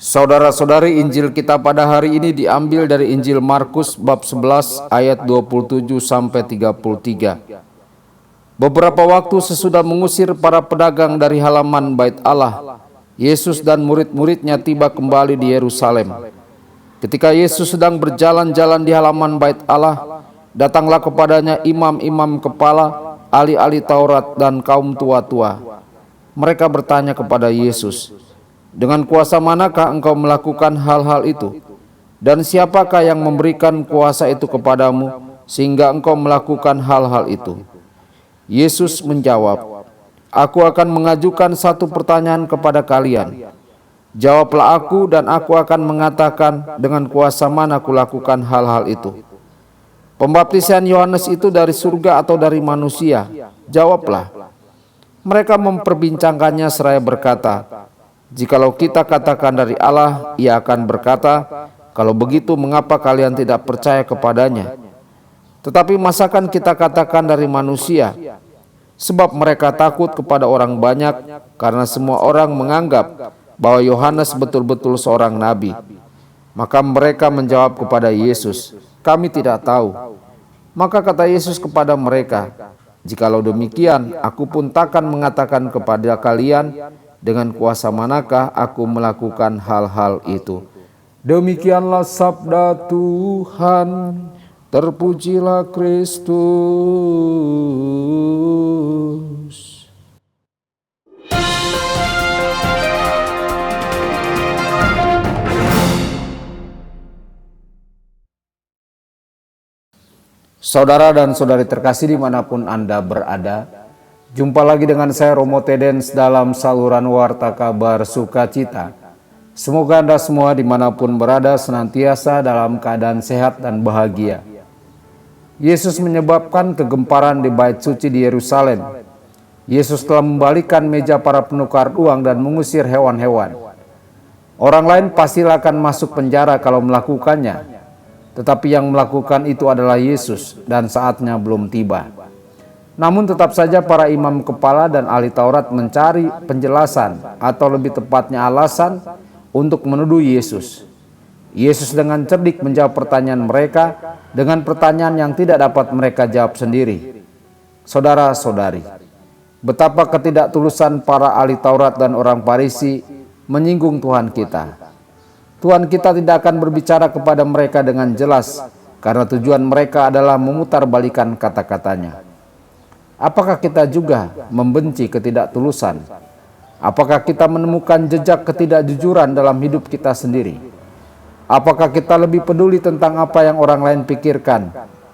Saudara-saudari, Injil kita pada hari ini diambil dari Injil Markus bab 11 ayat 27 sampai 33. Beberapa waktu sesudah mengusir para pedagang dari halaman Bait Allah, Yesus dan murid-muridnya tiba kembali di Yerusalem. Ketika Yesus sedang berjalan-jalan di halaman Bait Allah, datanglah kepadanya imam-imam kepala, ahli-ahli Taurat dan kaum tua-tua. Mereka bertanya kepada Yesus, "Dengan kuasa manakah engkau melakukan hal-hal itu? Dan siapakah yang memberikan kuasa itu kepadamu sehingga engkau melakukan hal-hal itu?" Yesus menjawab, "Aku akan mengajukan satu pertanyaan kepada kalian. Jawablah aku dan aku akan mengatakan dengan kuasa mana aku lakukan hal-hal itu. Pembaptisan Yohanes itu dari surga atau dari manusia? Jawablah." Mereka memperbincangkannya seraya berkata, "Jikalau kita katakan dari Allah, ia akan berkata, 'Kalau begitu mengapa kalian tidak percaya kepadanya?' Tetapi masakan kita katakan dari manusia? Sebab mereka takut kepada orang banyak, karena semua orang menganggap bahwa Yohanes betul-betul seorang nabi." Maka mereka menjawab kepada Yesus, "Kami tidak tahu." Maka kata Yesus kepada mereka, "Jikalau demikian, aku pun takkan mengatakan kepada kalian dengan kuasa manakah aku melakukan hal-hal itu." Demikianlah sabda Tuhan. Terpujilah Kristus. Saudara dan saudari terkasih dimanapun Anda berada, jumpa lagi dengan saya Romo Tedens dalam saluran Warta Kabar Sukacita. Semoga Anda semua dimanapun berada senantiasa dalam keadaan sehat dan bahagia. Yesus menyebabkan kegemparan di Bait Suci di Yerusalem. Yesus telah membalikan meja para penukar uang dan mengusir hewan-hewan. Orang lain pasti akan masuk penjara kalau melakukannya, tetapi yang melakukan itu adalah Yesus dan saatnya belum tiba. Namun tetap saja para imam kepala dan ahli Taurat mencari penjelasan atau lebih tepatnya alasan untuk menuduh Yesus. Yesus dengan cerdik menjawab pertanyaan mereka dengan pertanyaan yang tidak dapat mereka jawab sendiri. Saudara-saudari, betapa ketidaktulusan para ahli Taurat dan orang Farisi menyinggung Tuhan kita. Tuhan kita tidak akan berbicara kepada mereka dengan jelas karena tujuan mereka adalah memutarbalikan kata-katanya. Apakah kita juga membenci ketidaktulusan? Apakah kita menemukan jejak ketidakjujuran dalam hidup kita sendiri? Apakah kita lebih peduli tentang apa yang orang lain pikirkan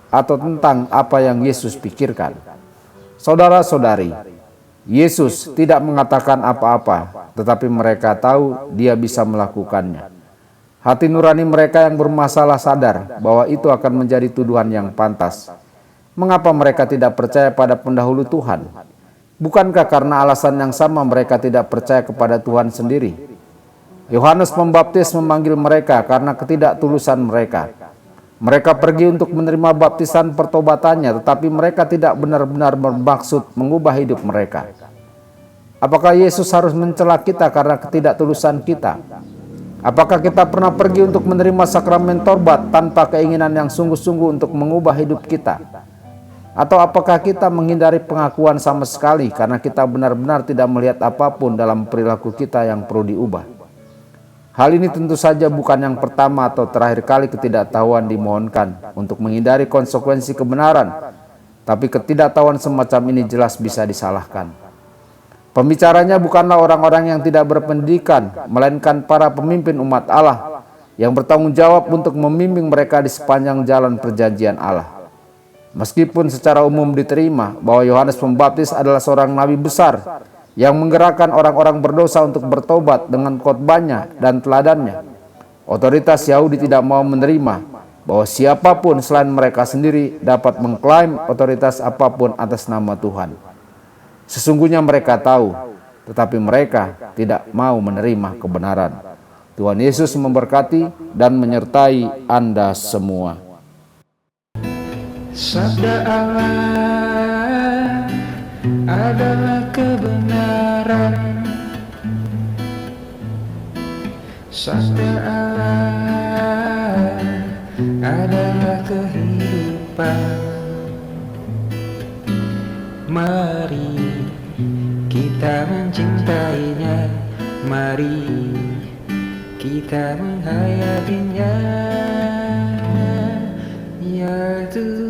atau tentang apa yang Yesus pikirkan? Saudara-saudari, Yesus tidak mengatakan apa-apa, tetapi mereka tahu Dia bisa melakukannya. Hati nurani mereka yang bermasalah sadar bahwa itu akan menjadi tuduhan yang pantas. Mengapa mereka tidak percaya pada pendahulu Tuhan? Bukankah karena alasan yang sama mereka tidak percaya kepada Tuhan sendiri? Yohanes Pembaptis memanggil mereka karena ketidaktulusan mereka. Mereka pergi untuk menerima baptisan pertobatannya, tetapi mereka tidak benar-benar bermaksud mengubah hidup mereka. Apakah Yesus harus mencela kita karena ketidaktulusan kita? Apakah kita pernah pergi untuk menerima sakramen torbat tanpa keinginan yang sungguh-sungguh untuk mengubah hidup kita? Atau apakah kita menghindari pengakuan sama sekali karena kita benar-benar tidak melihat apapun dalam perilaku kita yang perlu diubah? Hal ini tentu saja bukan yang pertama atau terakhir kali ketidaktahuan dimohonkan untuk menghindari konsekuensi kebenaran, tapi ketidaktahuan semacam ini jelas bisa disalahkan. Pembicaranya bukanlah orang-orang yang tidak berpendidikan, melainkan para pemimpin umat Allah yang bertanggung jawab untuk membimbing mereka di sepanjang jalan perjanjian Allah. Meskipun secara umum diterima bahwa Yohanes Pembaptis adalah seorang nabi besar yang menggerakkan orang-orang berdosa untuk bertobat dengan khotbahnya dan teladannya, otoritas Yahudi tidak mau menerima bahwa siapapun selain mereka sendiri dapat mengklaim otoritas apapun atas nama Tuhan. Sesungguhnya mereka tahu, tetapi mereka tidak mau menerima kebenaran. Tuhan Yesus memberkati dan menyertai Anda semua. Sabda Allah adalah kebenaran. Sabda Allah adalah kehidupan. Mari kita mencintainya, mari kita menghayatinya, ya Tuhan.